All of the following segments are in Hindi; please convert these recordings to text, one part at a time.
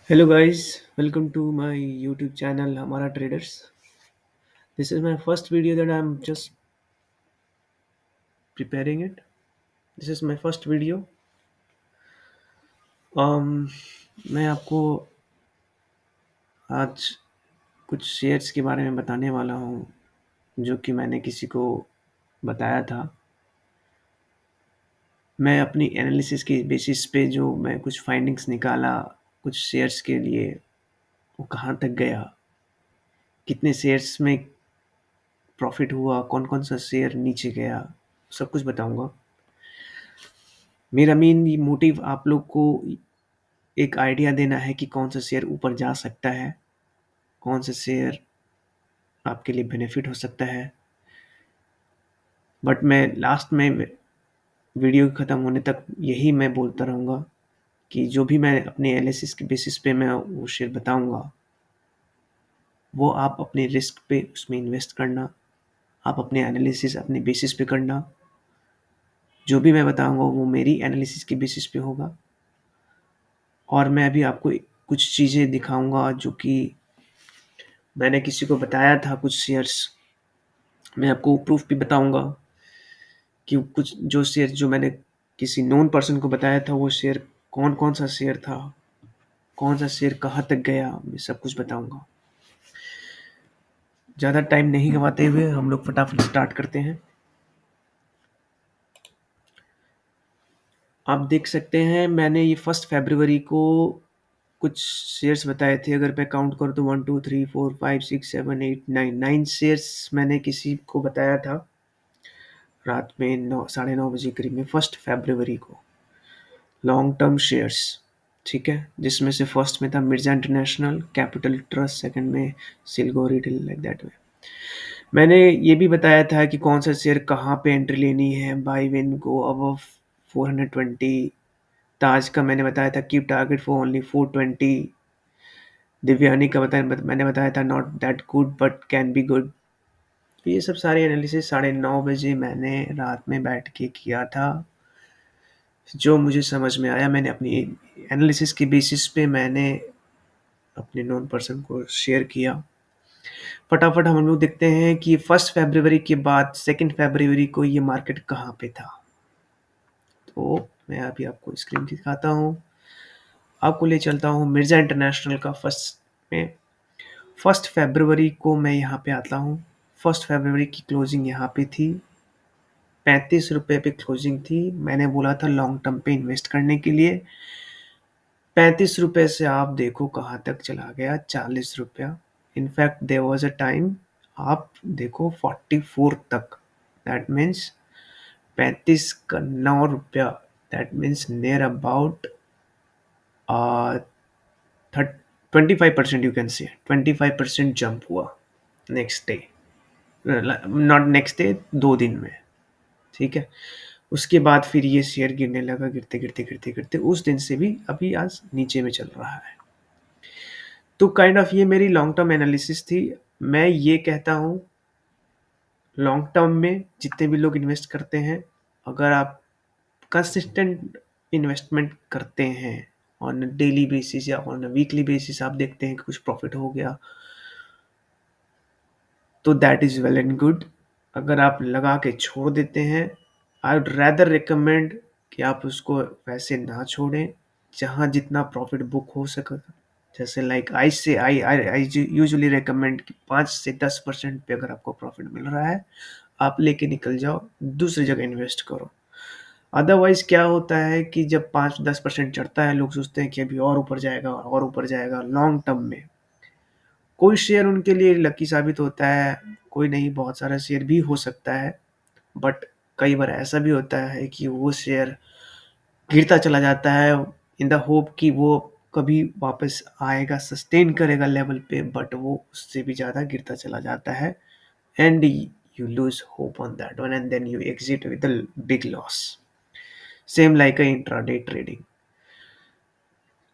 Hello guys, welcome to my YouTube channel Hamara Traders. This is my first video that I'm just preparing it. This is my first video. um मैं आपको आज कुछ शेयर्स के बारे में बताने वाला हूँ जो कि मैंने किसी को बताया था। मैं अपनी एनालिसिस के बेसिस पे जो मैं कुछ फाइंडिंग्स निकाला कुछ शेयर्स के लिए, वो कहाँ तक गया, कितने शेयर्स में प्रॉफिट हुआ, कौन कौन सा शेयर नीचे गया, सब कुछ बताऊंगा। मेरा मेन मोटिव आप लोग को एक आइडिया देना है कि कौन सा शेयर ऊपर जा सकता है, कौन सा शेयर आपके लिए बेनिफिट हो सकता है। बट मैं लास्ट में वीडियो ख़त्म होने तक यही मैं बोलता रहूँगा कि जो भी मैं अपने एनालिसिस के बेसिस पे मैं वो शेयर बताऊँगा, वो आप अपने रिस्क पे उसमें इन्वेस्ट करना, आप अपने एनालिसिस अपने बेसिस पे करना। जो भी मैं बताऊँगा वो मेरी एनालिसिस के बेसिस पे होगा। और मैं अभी आपको कुछ चीज़ें दिखाऊँगा जो कि मैंने किसी को बताया था, कुछ शेयर्स मैं आपको प्रूफ भी बताऊँगा कि कुछ जो शेयर जो मैंने किसी नोन पर्सन को बताया था, वो शेयर कौन-कौन सा शेयर था, कौन सा शेयर कहाँ तक गया, मैं सब कुछ बताऊँगा। ज़्यादा टाइम नहीं गँवाते हुए हम लोग फटाफट स्टार्ट करते हैं। आप देख सकते हैं मैंने ये 1 फरवरी को कुछ शेयर्स बताए थे। अगर मैं काउंट करूँ तो 1, 2, 3, 4, 5, 6, 7, 8, 9 9 शेयर्स मैंने किसी को बताया था रात में 9 साढ़े 9 बजे करीब में 1 फरवरी को। लॉन्ग टर्म शेयर्स, ठीक है, जिसमें से फर्स्ट में था Mirza international, capital trust, second में सिल्गो रिटेल, लाइक दैट वे। मैंने ये भी बताया था कि कौन सा शेयर कहाँ पे एंट्री लेनी है, बाय व्हेन गो अबव 420। ताज का मैंने बताया था keep target for only 420। Divyani का मैंने बताया था not that good but can be good. ये सब सारे एनालिसिस 9:30 बजे मैंने रात में बैठ के किया था। जो मुझे समझ में आया मैंने अपनी एनालिसिस के बेसिस पे मैंने अपने नॉन पर्सन को शेयर किया। फटाफट हम लोग देखते हैं कि 1 फरवरी के बाद 2 फरवरी को ये मार्केट कहाँ पे था। तो मैं अभी आपको स्क्रीन दिखाता हूँ, आपको ले चलता हूँ मिर्जा इंटरनेशनल का फर्स्ट में। 1 फरवरी को मैं यहाँ पे आता हूँ। 1 फरवरी की क्लोजिंग यहाँ पे थी, 35 रुपये पे क्लोजिंग थी। मैंने बोला था लॉन्ग टर्म पे इन्वेस्ट करने के लिए। 35 रुपये से आप देखो कहाँ तक चला गया, 40 रुपया। In fact there was a time आप देखो 44 तक। दैट मीन्स 35 का 9 रुपया, that means near about 25%, you can say 25% jump हुआ next day, not next day, 2 दिन में, ठीक है। उसके बाद फिर ये शेयर गिरने लगा, गिरते गिरते गिरते गिरते उस दिन से भी अभी आज नीचे में चल रहा है। तो काइंड ऑफ ये मेरी लॉन्ग टर्म एनालिसिस थी। मैं ये कहता हूँ लॉन्ग टर्म में जितने भी लोग इन्वेस्ट करते हैं, अगर आप कंसिस्टेंट इन्वेस्टमेंट करते हैं ऑन डेली बेसिस या ऑन वीकली बेसिस, आप देखते हैं कि कुछ प्रॉफिट हो गया, तो that is well and good. अगर आप लगा के छोड़ देते हैं, आई वुड रैदर रिकमेंड कि आप उसको वैसे ना छोड़ें। जहाँ जितना प्रॉफिट बुक हो सके, जैसे लाइक आई यूजुअली रिकमेंड कि 5 से 10% पे अगर आपको प्रॉफिट मिल रहा है, आप लेके निकल जाओ, दूसरी जगह इन्वेस्ट करो। अदरवाइज क्या होता है कि जब 5-10% चढ़ता है, लोग सोचते हैं कि अभी और ऊपर जाएगा और ऊपर जाएगा। लॉन्ग टर्म में कोई शेयर उनके लिए लकी साबित होता है, कोई नहीं, बहुत सारा शेयर भी हो सकता है। बट कई बार ऐसा भी होता है कि वो शेयर गिरता चला जाता है इन द होप कि वो कभी वापस आएगा, सस्टेन करेगा लेवल पे, बट वो उससे भी ज़्यादा गिरता चला जाता है। And you lose hope on that one and then you exit with a big loss, same like a intraday trading.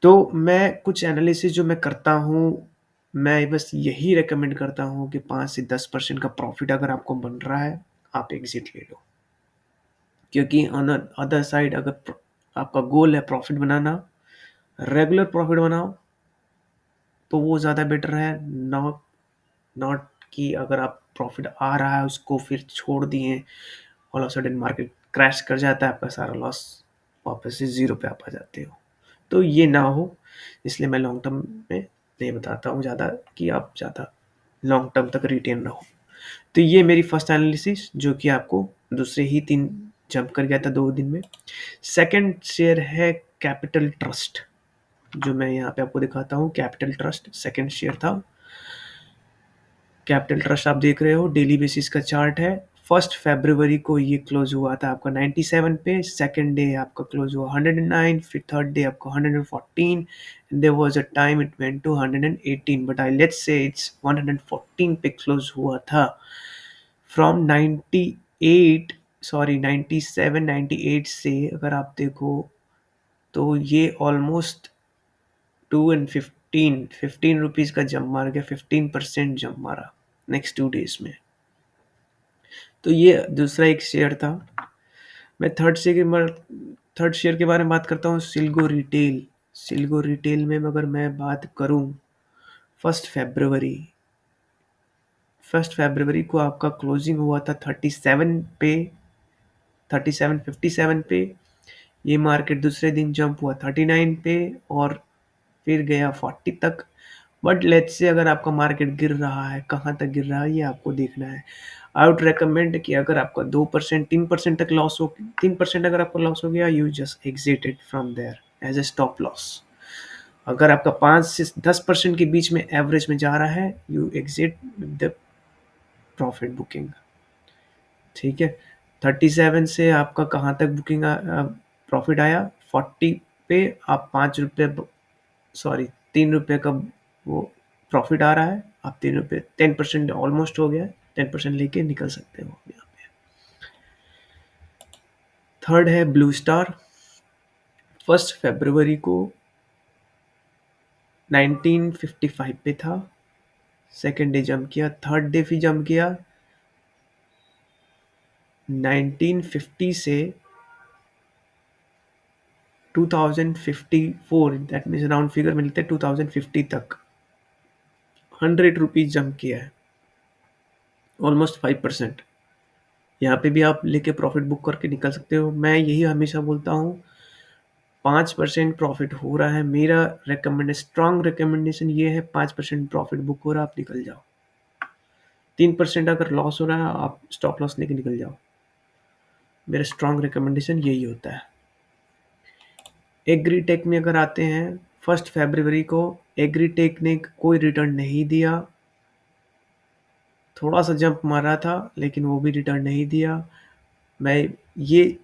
तो मैं कुछ एनालिसिस जो मैं करता हूँ, मैं बस यही रिकमेंड करता हूँ कि 5 से 10% का प्रॉफिट अगर आपको बन रहा है, आप एग्जिट ले लो। क्योंकि ऑन अदर साइड अगर आपका गोल है प्रॉफिट बनाना, रेगुलर प्रॉफिट बनाओ, तो वो ज़्यादा बेटर है। नॉट नॉट कि अगर आप प्रॉफिट आ रहा है उसको फिर छोड़ दिए, all of sudden market crash कर जाता है, आपका सारा लॉस वापस से ज़ीरो पे आप आ जाते हो। तो ये ना हो, इसलिए मैं लॉन्ग टर्म में नहीं बताता हूँ ज़्यादा कि आप ज़्यादा लॉन्ग टर्म तक रिटेन रहो। तो ये मेरी फर्स्ट एनालिसिस जो कि आपको दूसरे ही 3 जंप कर गया था 2 दिन में। सेकंड शेयर है कैपिटल ट्रस्ट, जो मैं यहाँ पे आपको दिखाता हूँ। कैपिटल ट्रस्ट सेकंड शेयर था। कैपिटल ट्रस्ट आप देख रहे हो, डेली बेसिस का चार्ट है। फर्स्ट फरवरी को ये क्लोज हुआ था आपका 97 पे, सेकंड डे आपका क्लोज हुआ 109, फिर थर्ड डे आपका 114, there was a time it went to 118, but I let's say it's 114 पे क्लोज हुआ था। फ्रॉम 98, सॉरी 97 98 से अगर आप देखो तो ये ऑलमोस्ट 15 रुपीज का जंप मार गया, 15% जंप मारा नेक्स्ट 2 डेज में। तो ये दूसरा एक शेयर था। मैं थर्ड शेयर के बारे में बात करता हूँ, सिल्गो रिटेल। सिल्गो रिटेल में अगर मैं बात करूँ, फर्स्ट फरवरी फर्स्ट फरवरी को आपका क्लोजिंग हुआ था 37 पे, 3757 पे। ये मार्केट दूसरे दिन जंप हुआ 39 पे और फिर गया 40 तक। बट लेट्स से अगर आपका मार्केट गिर रहा है, कहाँ तक गिर रहा है ये आपको देखना है। आई वुड रिकमेंड कि अगर आपका 2% 3% तक लॉस हो, 3% अगर आपका लॉस हो गया, you just exited from there as a stop loss. अगर आपका 5 से 10% के बीच में एवरेज में जा रहा है, you exit with the profit booking. ठीक है। 37 से आपका कहाँ तक बुकिंग प्रॉफिट आया, 40 पे आप 5 रुपये, सॉरी 3 रुपये का वो प्रॉफिट आ रहा है। आप 3 रुपये, 10% ऑलमोस्ट हो गया, 10% लेके निकल सकते हो यहाँ पे। थर्ड है ब्लू स्टार। फर्स्ट फरवरी को 1955 पे था, सेकेंड डे जंप किया, थर्ड डे भी जंप किया 1950 से 2054, दैट मीन्स राउंड फिगर मिलते हैं 2050 तक 100 रुपीज जंप किया है, ऑलमोस्ट 5%। यहाँ पे भी आप लेके प्रॉफिट बुक करके निकल सकते हो। मैं यही हमेशा बोलता हूँ, 5% प्रॉफिट हो रहा है, मेरा स्ट्रॉन्ग रिकमेंडेशन ये है, 5% प्रॉफिट बुक हो रहा है, आप निकल जाओ। 3% अगर लॉस हो रहा है, आप स्टॉप लॉस लेके निकल जाओ। मेरा स्ट्रॉन्ग रिकमेंडेशन यही होता है। एग्रीटेक में अगर आते हैं, फर्स्ट फरवरी को एग्रीटेक ने कोई रिटर्न नहीं दिया, थोड़ा सा जंप मारा था लेकिन वो भी रिटर्न नहीं दिया। मैं ये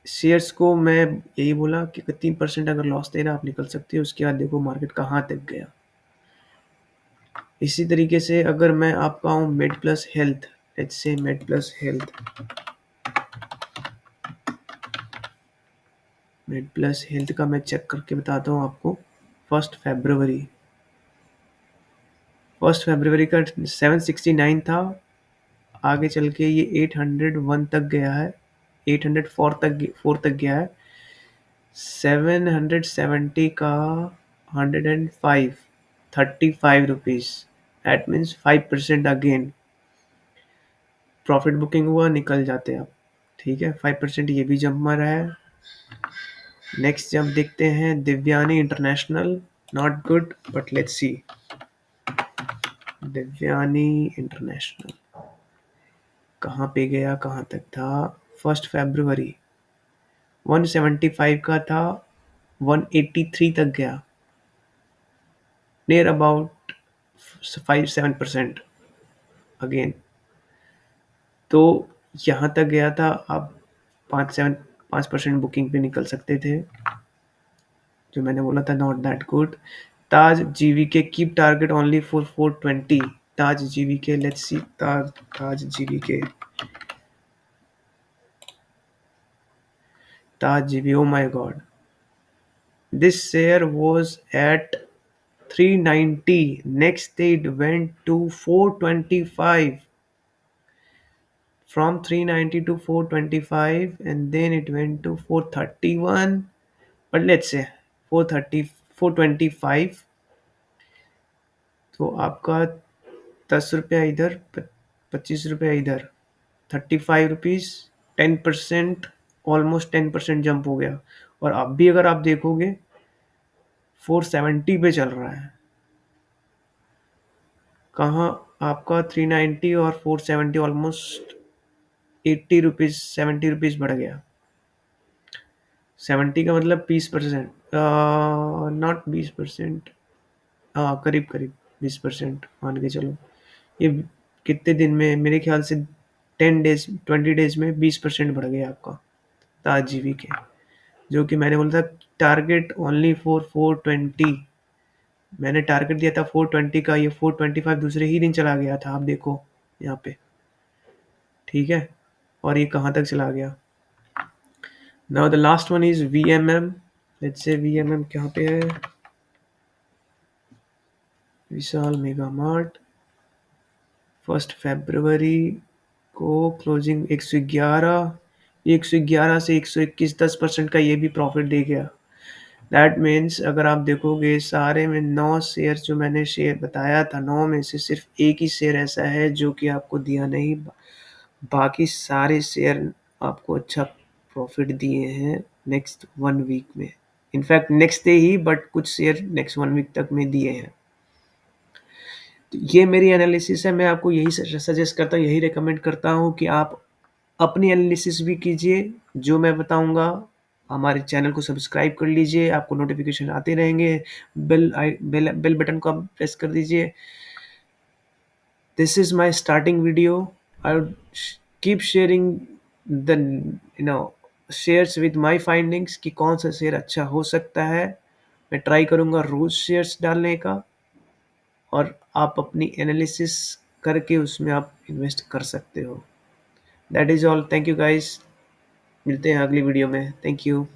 शेयर्स को मैं यही बोला कि 3% अगर लॉस दे रहा आप निकल सकते हो, उसके बाद देखो मार्केट कहाँ तक गया। इसी तरीके से अगर मैं आपका हूँ made plus health, let's say made plus health, made plus health का मैं चेक करके बताता हूँ आपको। फर्स्ट फरवरी फर्स्ट फरवरी का 769 था, आगे चल के ये 801 तक गया है, 804 तक गया है। 770 का 105, 35 rupees, that means 5% again profit booking हुआ, निकल जाते आप। ठीक है, 5% ये भी जंप मारा है। नेक्स्ट जंप देखते हैं, Divyani international, not good but let's see. Divyani international कहाँ पे गया, कहाँ तक था। फर्स्ट फरवरी 175 का था, 183 तक गया, नियर अबाउट 5-7% अगेन। तो यहाँ तक गया था, आप 5% बुकिंग पे निकल सकते थे, जो मैंने बोला था not that good. Taj GVK keep target only for 420। Taj GVK, let's see Taj GVK, Taj GV, oh my God, this share was at 390, next day it went to 425, from 390 to 425, and then it went to 431, but let's say 430, 425, तो आपका 10 रुपया इधर, 25 रुपया इधर, 35 रुपीज़, 10%, ऑलमोस्ट 10% जंप हो गया। और अब भी अगर आप देखोगे 470 पे चल रहा है। कहाँ आपका 390 और 470 ऑलमोस्ट 80 रुपीज़, 70 रुपीज़ बढ़ गया। 70 का मतलब 20%, नॉट 20%, हाँ करीब करीब 20% मान के चलो। ये कितने दिन में, मेरे ख्याल से 10 डेज 20 डेज में 20% बढ़ गया आपका ताज जीवी के। जो कि मैंने बोला था टारगेट ओनली फॉर 420, मैंने टारगेट दिया था 420 का, ये 425 दूसरे ही दिन चला गया था। आप देखो यहाँ पे, ठीक है। और ये कहाँ तक चला गया। Now the last one is VMM। Let's say VMM कहाँ पे है, विशाल मेगा मार्ट। 1 फरवरी को क्लोजिंग 111 से 121, 10% का ये भी प्रॉफिट दे गया। दैट मीन्स अगर आप देखोगे सारे में 9 शेयर जो मैंने शेयर बताया था, 9 में से सिर्फ एक ही शेयर ऐसा है जो कि आपको दिया नहीं, बाकी सारे शेयर आपको अच्छा प्रॉफिट दिए हैं नेक्स्ट 1 वीक में। In fact next day he, but कुछ शेयर नेक्स्ट 1 वीक तक में दिए हैं। तो ये मेरी एनालिसिस है। मैं आपको यही सजेस्ट करता हूँ, यही रिकमेंड करता हूँ कि आप अपनी एनालिसिस भी कीजिए जो मैं बताऊंगा। हमारे चैनल को सब्सक्राइब कर लीजिए, आपको नोटिफिकेशन आते रहेंगे। बेल बटन को आप प्रेस कर दीजिए। This is my starting video. I would keep sharing the shares with my findings कि कौन सा शेयर अच्छा हो सकता है। मैं ट्राई करूँगा रोज शेयर्स डालने का, और आप अपनी एनालिसिस करके उसमें आप इन्वेस्ट कर सकते हो। That is all. Thank you guys, मिलते हैं अगली वीडियो में। Thank you.